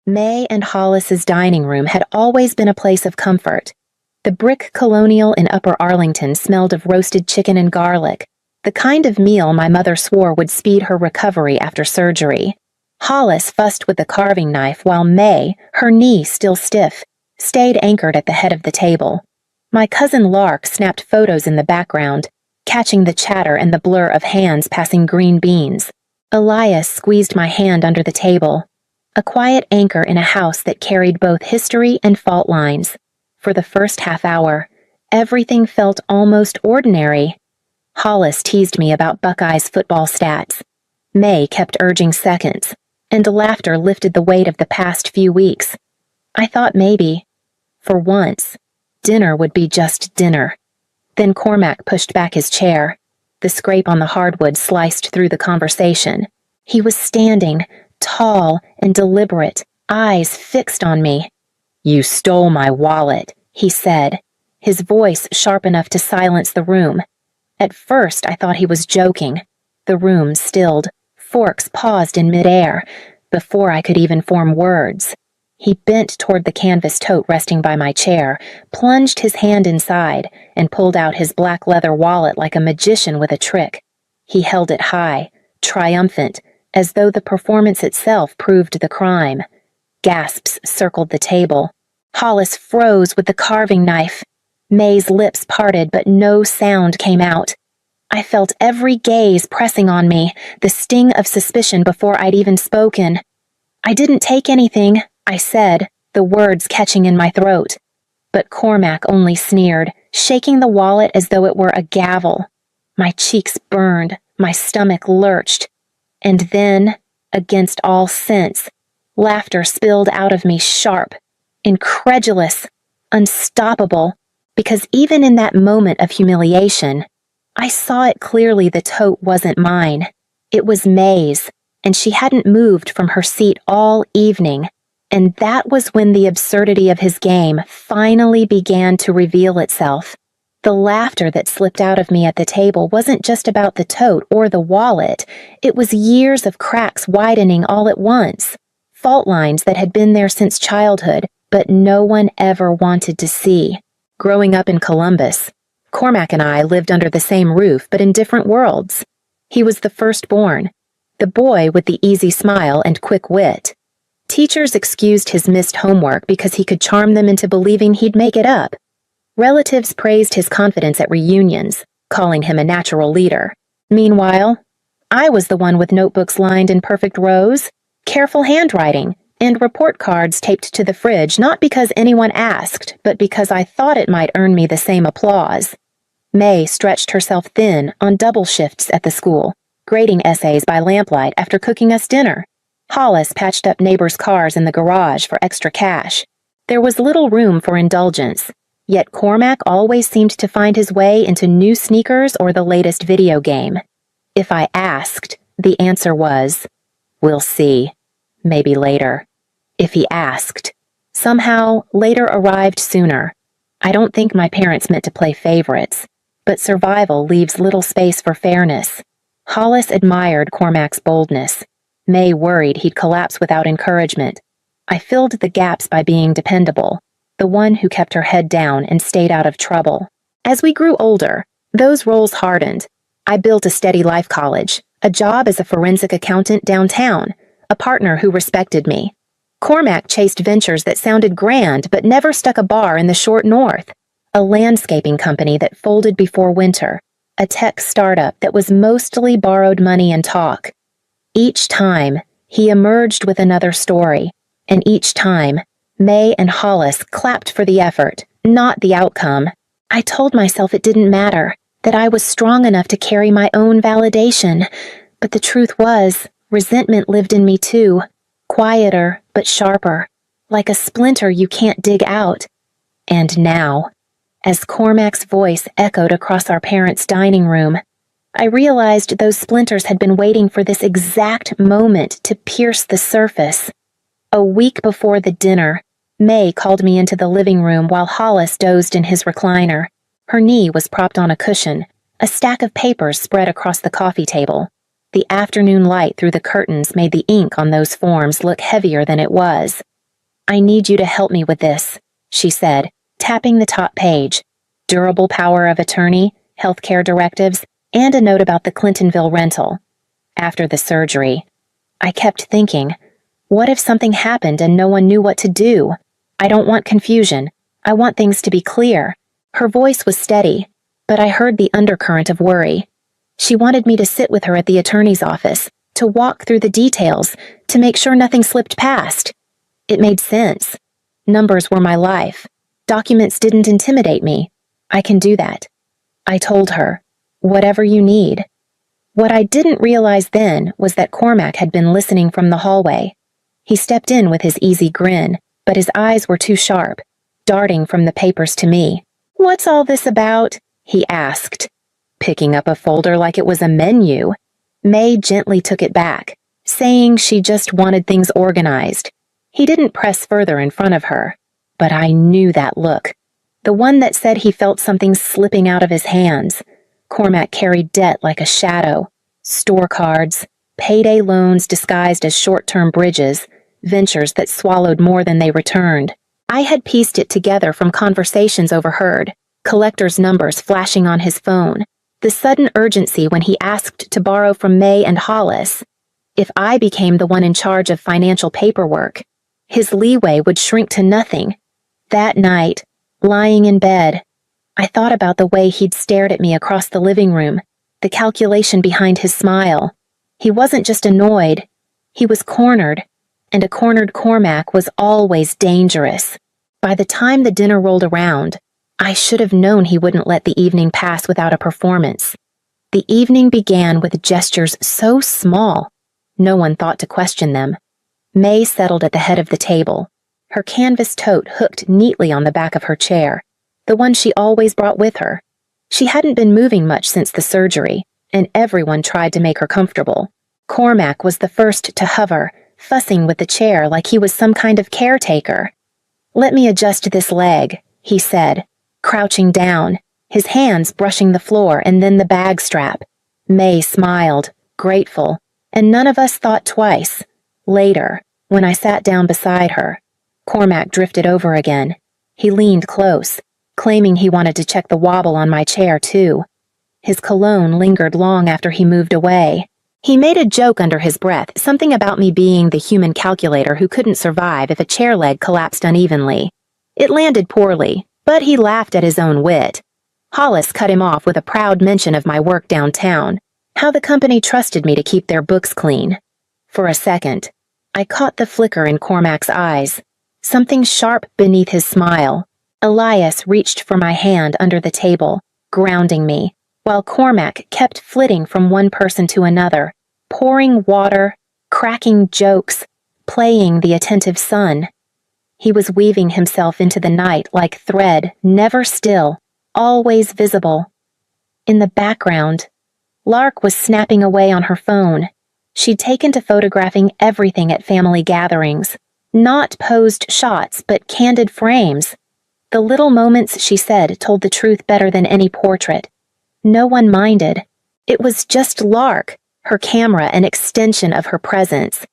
May and Hollis's dining room had always been a place of comfort. The brick colonial in Upper Arlington smelled of roasted chicken and garlic, the kind of meal my mother swore would speed her recovery after surgery. Hollis fussed with the carving knife while May, her knee still stiff, stayed anchored at the head of the table. My cousin Lark snapped photos in the background, catching the chatter and the blur of hands passing green beans. Elias squeezed my hand under the table, a quiet anchor in a house that carried both history and fault lines. For the first half hour, everything felt almost ordinary. Hollis teased me about Buckeyes football stats. May kept urging seconds, and laughter lifted the weight of the past few weeks. I thought maybe, for once, dinner would be just dinner. Then Cormac pushed back his chair. The scrape on the hardwood sliced through the conversation. He was standing, tall and deliberate, eyes fixed on me. "You stole my wallet," he said, his voice sharp enough to silence the room. At first I thought he was joking. The room stilled, forks paused in midair, before I could even form words. He bent toward the canvas tote resting by my chair, plunged his hand inside, and pulled out his black leather wallet like a magician with a trick. He held it high, triumphant, as though the performance itself proved the crime. Gasps circled the table. Hollis froze with the carving knife. May's lips parted, but no sound came out. I felt every gaze pressing on me, the sting of suspicion before I'd even spoken. "I didn't take anything," I said, the words catching in my throat. But Cormac only sneered, shaking the wallet as though it were a gavel. My cheeks burned, my stomach lurched. And then, against all sense, laughter spilled out of me sharp, incredulous, unstoppable, because even in that moment of humiliation, I saw it clearly the tote wasn't mine. It was May's, and she hadn't moved from her seat all evening. And that was when the absurdity of his game finally began to reveal itself. The laughter that slipped out of me at the table wasn't just about the tote or the wallet. It was years of cracks widening all at once. Fault lines that had been there since childhood, but no one ever wanted to see. Growing up in Columbus, Cormac and I lived under the same roof but in different worlds. He was the firstborn, the boy with the easy smile and quick wit. Teachers excused his missed homework because he could charm them into believing he'd make it up. Relatives praised his confidence at reunions, calling him a natural leader. Meanwhile, I was the one with notebooks lined in perfect rows, careful handwriting, and report cards taped to the fridge not because anyone asked, but because I thought it might earn me the same applause. May stretched herself thin on double shifts at the school, grading essays by lamplight after cooking us dinner. Hollis patched up neighbors' cars in the garage for extra cash. There was little room for indulgence, yet Cormac always seemed to find his way into new sneakers or the latest video game. If I asked, the answer was, "We'll see. Maybe later." If he asked, somehow later arrived sooner. I don't think my parents meant to play favorites, but survival leaves little space for fairness. Hollis admired Cormac's boldness. May worried he'd collapse without encouragement. I filled the gaps by being dependable, the one who kept her head down and stayed out of trouble. As we grew older, those roles hardened. I built a steady life college, a job as a forensic accountant downtown, a partner who respected me. Cormac chased ventures that sounded grand but never stuck a bar in the short north, a landscaping company that folded before winter, a tech startup that was mostly borrowed money and talk. Each time, he emerged with another story, and each time, May and Hollis clapped for the effort, not the outcome. I told myself it didn't matter, that I was strong enough to carry my own validation, but the truth was, resentment lived in me too, quieter but sharper, like a splinter you can't dig out. And now, as Cormac's voice echoed across our parents' dining room, I realized those splinters had been waiting for this exact moment to pierce the surface. A week before the dinner, May called me into the living room while Hollis dozed in his recliner. Her knee was propped on a cushion, a stack of papers spread across the coffee table. The afternoon light through the curtains made the ink on those forms look heavier than it was. I need you to help me with this, she said, tapping the top page. Durable power of attorney, healthcare directives, and a note about the Clintonville rental. After the surgery, I kept thinking, what if something happened and no one knew what to do? I don't want confusion. I want things to be clear. Her voice was steady, but I heard the undercurrent of worry. She wanted me to sit with her at the attorney's office, to walk through the details, to make sure nothing slipped past. It made sense. Numbers were my life. Documents didn't intimidate me. I can do that. I told her, whatever you need. What I didn't realize then was that Cormac had been listening from the hallway. He stepped in with his easy grin, but his eyes were too sharp, darting from the papers to me. "What's all this about?" he asked, picking up a folder like it was a menu. May gently took it back, saying she just wanted things organized. He didn't press further in front of her, but I knew that look. The one that said he felt something slipping out of his hands. Cormac carried debt like a shadow. Store cards, payday loans disguised as short-term bridges, ventures that swallowed more than they returned. I had pieced it together from conversations overheard, collectors' numbers flashing on his phone, the sudden urgency when he asked to borrow from May and Hollis. If I became the one in charge of financial paperwork, his leeway would shrink to nothing. That night, lying in bed, I thought about the way he'd stared at me across the living room, the calculation behind his smile. He wasn't just annoyed, he was cornered, and a cornered Cormac was always dangerous. By the time the dinner rolled around, I should have known he wouldn't let the evening pass without a performance. The evening began with gestures so small, no one thought to question them. May settled at the head of the table, her canvas tote hooked neatly on the back of her chair, the one she always brought with her. She hadn't been moving much since the surgery, and everyone tried to make her comfortable. Cormac was the first to hover, fussing with the chair like he was some kind of caretaker. "Let me adjust this leg," he said, crouching down, his hands brushing the floor and then the bag strap. May smiled, grateful, and none of us thought twice. Later, when I sat down beside her, Cormac drifted over again. He leaned close, claiming he wanted to check the wobble on my chair too. His cologne lingered long after he moved away. He made a joke under his breath, something about me being the human calculator who couldn't survive if a chair leg collapsed unevenly. It landed poorly, but he laughed at his own wit. Hollis cut him off with a proud mention of my work downtown, how the company trusted me to keep their books clean. For a second, I caught the flicker in Cormac's eyes, something sharp beneath his smile. Elias reached for my hand under the table, grounding me, while Cormac kept flitting from one person to another, pouring water, cracking jokes, playing the attentive son. He was weaving himself into the night like thread, never still, always visible. In the background, Lark was snapping away on her phone. She'd taken to photographing everything at family gatherings. Not posed shots, but candid frames. The little moments, she said, told the truth better than any portrait. No one minded. It was just Lark, her camera an extension of her presence.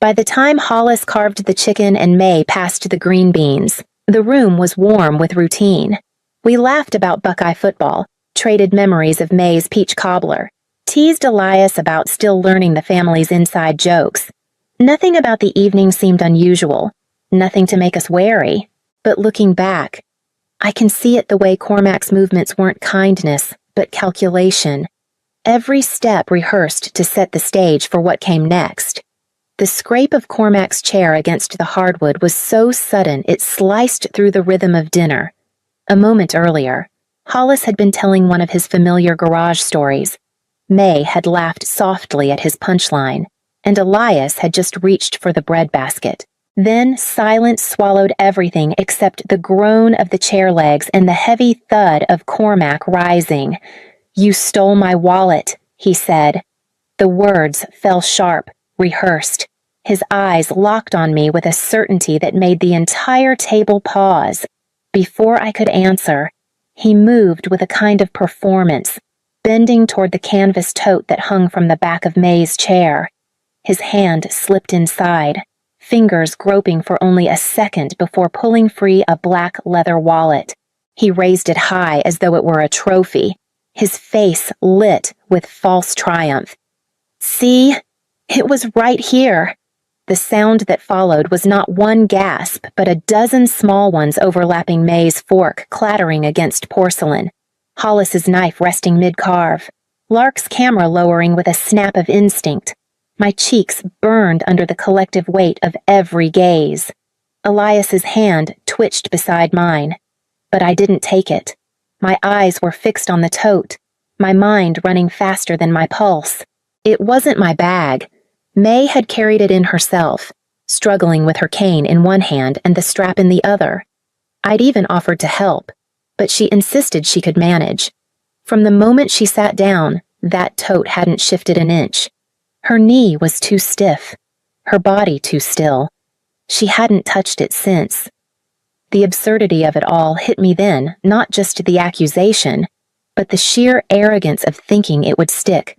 By the time Hollis carved the chicken and May passed the green beans, the room was warm with routine. We laughed about Buckeye football, traded memories of May's peach cobbler, teased Elias about still learning the family's inside jokes. Nothing about the evening seemed unusual, nothing to make us wary. But looking back, I can see it the way Cormac's movements weren't kindness, but calculation. Every step rehearsed to set the stage for what came next. The scrape of Cormac's chair against the hardwood was so sudden it sliced through the rhythm of dinner. A moment earlier, Hollis had been telling one of his familiar garage stories. May had laughed softly at his punchline, and Elias had just reached for the breadbasket. Then silence swallowed everything except the groan of the chair legs and the heavy thud of Cormac rising. "You stole my wallet," he said. The words fell sharp, rehearsed. His eyes locked on me with a certainty that made the entire table pause. Before I could answer, he moved with a kind of performance, bending toward the canvas tote that hung from the back of May's chair. His hand slipped inside, fingers groping for only a second before pulling free a black leather wallet. He raised it high as though it were a trophy, his face lit with false triumph. "See? It was right here." The sound that followed was not one gasp, but a dozen small ones overlapping May's fork clattering against porcelain, Hollis's knife resting mid-carve, Lark's camera lowering with a snap of instinct. My cheeks burned under the collective weight of every gaze. Elias's hand twitched beside mine, but I didn't take it. My eyes were fixed on the tote, my mind running faster than my pulse. It wasn't my bag. May had carried it in herself, struggling with her cane in one hand and the strap in the other. I'd even offered to help, but she insisted she could manage. From the moment she sat down, that tote hadn't shifted an inch. Her knee was too stiff, her body too still. She hadn't touched it since. The absurdity of it all hit me then, not just the accusation, but the sheer arrogance of thinking it would stick.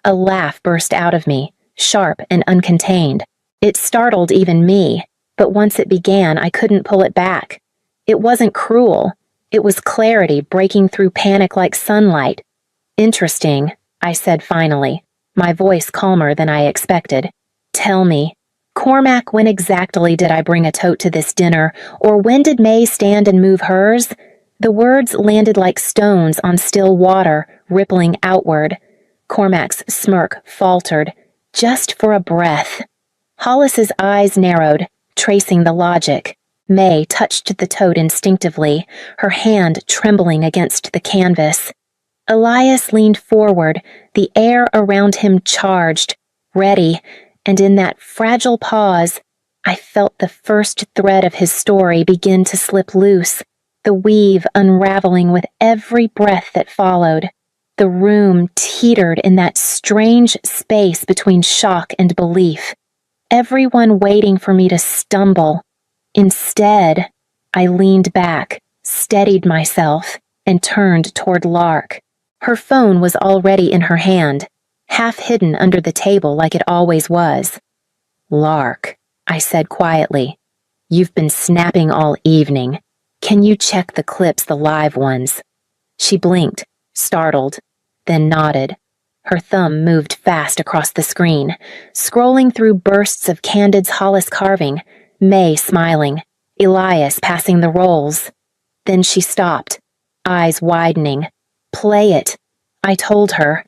A laugh burst out of me, sharp and uncontained. It startled even me, but once it began, I couldn't pull it back. It wasn't cruel. It was clarity breaking through panic like sunlight. "Interesting," I said finally, my voice calmer than I expected. "Tell me, Cormac, when exactly did I bring a tote to this dinner, or when did May stand and move hers?" The words landed like stones on still water, rippling outward. Cormac's smirk faltered, just for a breath. Hollis's eyes narrowed, tracing the logic. May touched the tote instinctively, her hand trembling against the canvas. Elias leaned forward, the air around him charged, ready, and in that fragile pause, I felt the first thread of his story begin to slip loose, the weave unraveling with every breath that followed. The room teetered in that strange space between shock and belief, everyone waiting for me to stumble. Instead, I leaned back, steadied myself, and turned toward Lark. Her phone was already in her hand, half hidden under the table like it always was. "Lark," I said quietly, "you've been snapping all evening. Can you check the clips, the live ones?" She blinked, startled, then nodded. Her thumb moved fast across the screen, scrolling through bursts of Candid's Hollis carving, May smiling, Elias passing the rolls. Then she stopped, eyes widening. "Play it," I told her.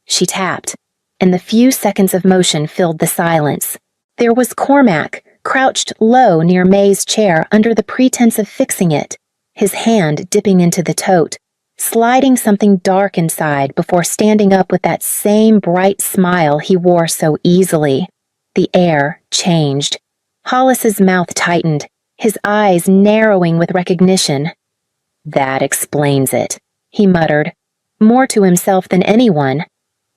She tapped, and the few seconds of motion filled the silence. There was Cormac, crouched low near May's chair under the pretense of fixing it, his hand dipping into the tote, sliding something dark inside before standing up with that same bright smile he wore so easily. The air changed. Hollis's mouth tightened, his eyes narrowing with recognition. "That explains it," he muttered, more to himself than anyone.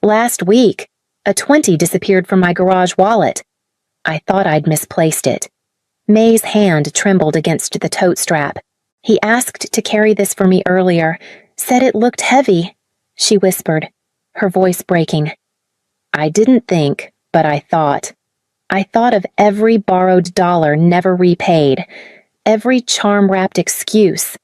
"Last week, a 20 disappeared from my garage wallet. I thought I'd misplaced it." May's hand trembled against the tote strap. "He asked to carry this for me earlier, said it looked heavy," she whispered, her voice breaking. "I didn't think, but I thought. I thought of every borrowed dollar never repaid, every charm-wrapped excuse,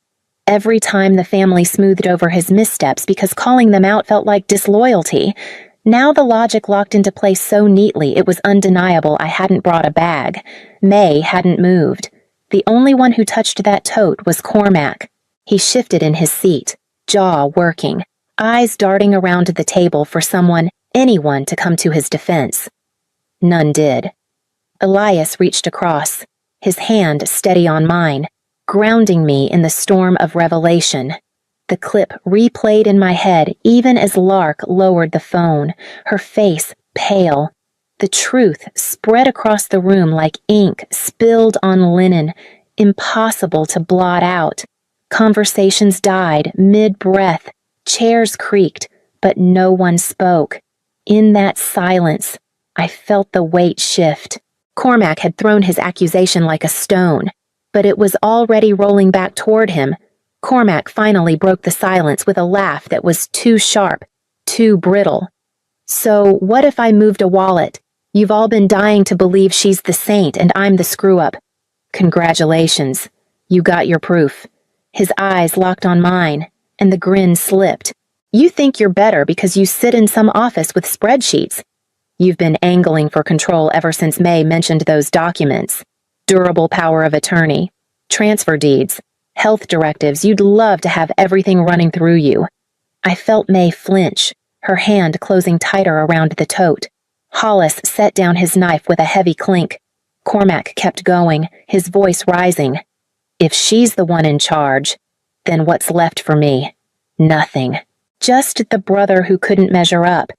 every time the family smoothed over his missteps because calling them out felt like disloyalty. Now the logic locked into place so neatly it was undeniable I hadn't brought a bag. May hadn't moved. The only one who touched that tote was Cormac. He shifted in his seat, jaw working, eyes darting around the table for someone, anyone, to come to his defense. None did. Elias reached across, his hand steady on mine, grounding me in the storm of revelation. The clip replayed in my head even as Lark lowered the phone, her face pale. The truth spread across the room like ink spilled on linen, impossible to blot out. Conversations died mid-breath, chairs creaked, but no one spoke. In that silence, I felt the weight shift. Cormac had thrown his accusation like a stone, but it was already rolling back toward him. Cormac finally broke the silence with a laugh that was too sharp, too brittle. "So what if I moved a wallet? You've all been dying to believe she's the saint and I'm the screw-up. Congratulations. You got your proof. His eyes locked on mine, and the grin slipped. You think you're better because you sit in some office with spreadsheets. You've been angling for control ever since May mentioned those documents. Durable power of attorney, transfer deeds, health directives. You'd love to have everything running through you. I felt May flinch, her hand closing tighter around the tote. Hollis set down his knife with a heavy clink. Cormac kept going, his voice rising. If she's the one in charge, then what's left for me? Nothing. Just the brother who couldn't measure up.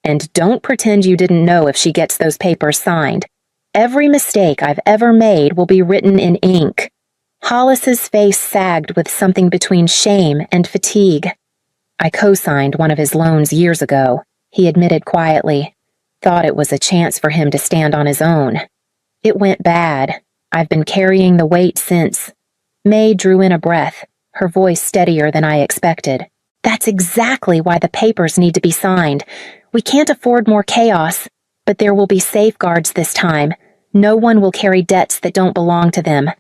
And don't pretend you didn't know if she gets those papers signed. Every mistake I've ever made will be written in ink. Hollis's face sagged with something between shame and fatigue. I co-signed one of his loans years ago, he admitted quietly. Thought it was a chance for him to stand on his own. It went bad. I've been carrying the weight since. May drew in a breath, her voice steadier than I expected. That's exactly why the papers need to be signed. We can't afford more chaos, but there will be safeguards this time. No one will carry debts that don't belong to them.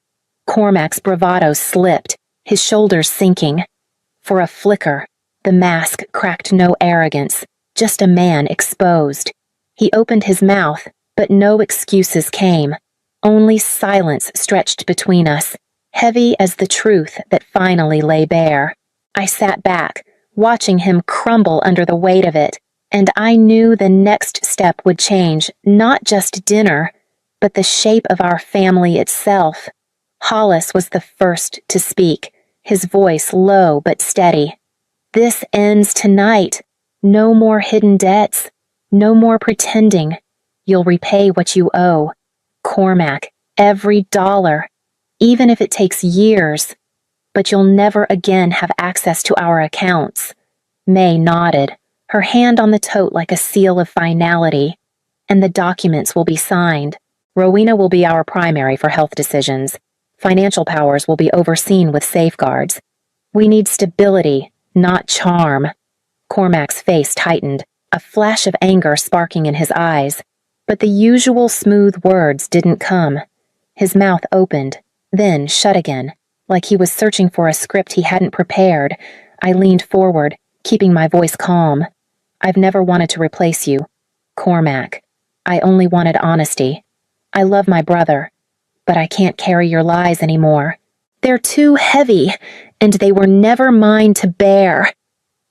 Cormac's bravado slipped, his shoulders sinking. For a flicker, the mask cracked no arrogance, just a man exposed. He opened his mouth, but no excuses came. Only silence stretched between us, heavy as the truth that finally lay bare. I sat back, watching him crumble under the weight of it, and I knew the next step would change not just dinner, but the shape of our family itself. Hollis was the first to speak, his voice low but steady. This ends tonight. No more hidden debts. No more pretending. You'll repay what you owe. Cormac, every dollar, even if it takes years. But you'll never again have access to our accounts. May nodded, her hand on the tote like a seal of finality. And the documents will be signed. Rowena will be our primary for health decisions. Financial powers will be overseen with safeguards. We need stability, not charm. Cormac's face tightened, a flash of anger sparking in his eyes. But the usual smooth words didn't come. His mouth opened, then shut again, like he was searching for a script he hadn't prepared. I leaned forward, keeping my voice calm. I've never wanted to replace you, Cormac. I only wanted honesty. I love my brother, but I can't carry your lies anymore. They're too heavy, and they were never mine to bear.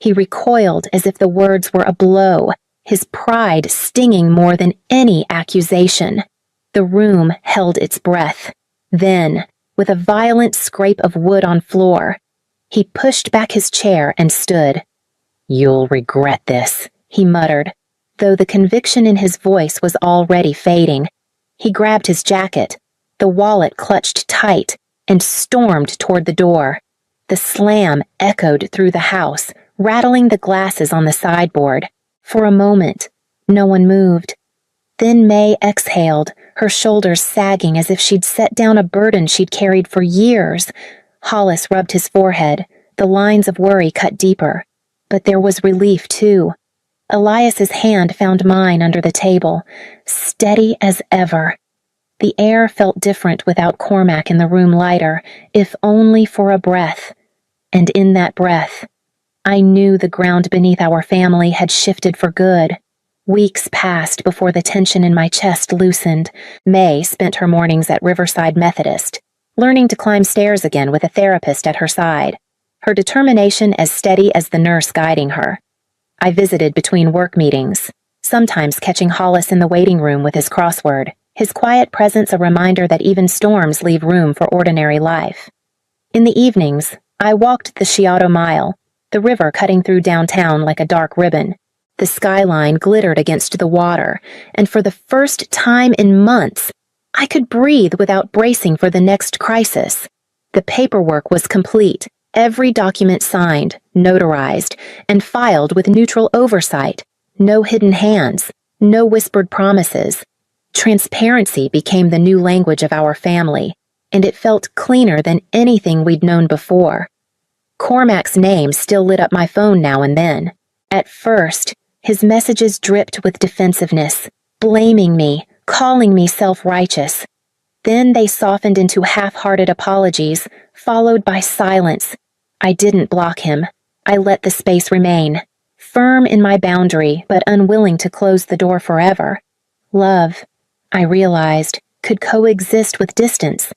He recoiled as if the words were a blow, his pride stinging more than any accusation. The room held its breath. Then, with a violent scrape of wood on floor, he pushed back his chair and stood. You'll regret this, he muttered, though the conviction in his voice was already fading. He grabbed his jacket, the wallet clutched tight, and stormed toward the door. The slam echoed through the house, rattling the glasses on the sideboard. For a moment, no one moved. Then May exhaled, her shoulders sagging as if she'd set down a burden she'd carried for years. Hollis rubbed his forehead, the lines of worry cut deeper. But there was relief, too. Elias's hand found mine under the table, steady as ever. The air felt different without Cormac in the room lighter, if only for a breath. And in that breath, I knew the ground beneath our family had shifted for good. Weeks passed before the tension in my chest loosened. May spent her mornings at Riverside Methodist, learning to climb stairs again with a therapist at her side, her determination as steady as the nurse guiding her. I visited between work meetings, sometimes catching Hollis in the waiting room with his crossword, his quiet presence a reminder that even storms leave room for ordinary life. In the evenings, I walked the Chiato Mile, the river cutting through downtown like a dark ribbon. The skyline glittered against the water, and for the first time in months, I could breathe without bracing for the next crisis. The paperwork was complete, every document signed, notarized, and filed with neutral oversight. No hidden hands, no whispered promises. Transparency became the new language of our family, and it felt cleaner than anything we'd known before. Cormac's name still lit up my phone now and then. At first, his messages dripped with defensiveness, blaming me, calling me self-righteous. Then they softened into half-hearted apologies, followed by silence. I didn't block him. I let the space remain, firm in my boundary but unwilling to close the door forever. Love, I realized, could coexist with distance.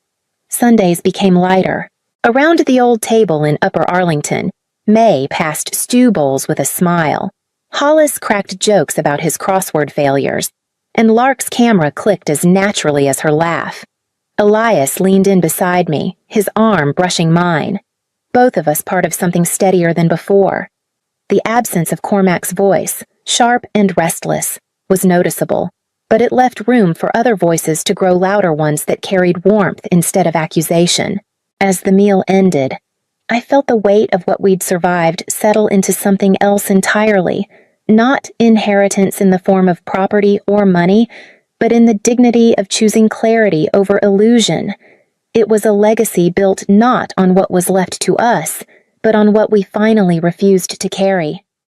Sundays became lighter. Around the old table in Upper Arlington, May passed stew bowls with a smile. Hollis cracked jokes about his crossword failures, and Lark's camera clicked as naturally as her laugh. Elias leaned in beside me, his arm brushing mine. Both of us part of something steadier than before. The absence of Cormac's voice, sharp and restless, was noticeable, but it left room for other voices to grow louder, ones that carried warmth instead of accusation. As the meal ended, I felt the weight of what we'd survived settle into something else entirely, not inheritance in the form of property or money, but in the dignity of choosing clarity over illusion. It was a legacy built not on what was left to us, but on what we finally refused to carry.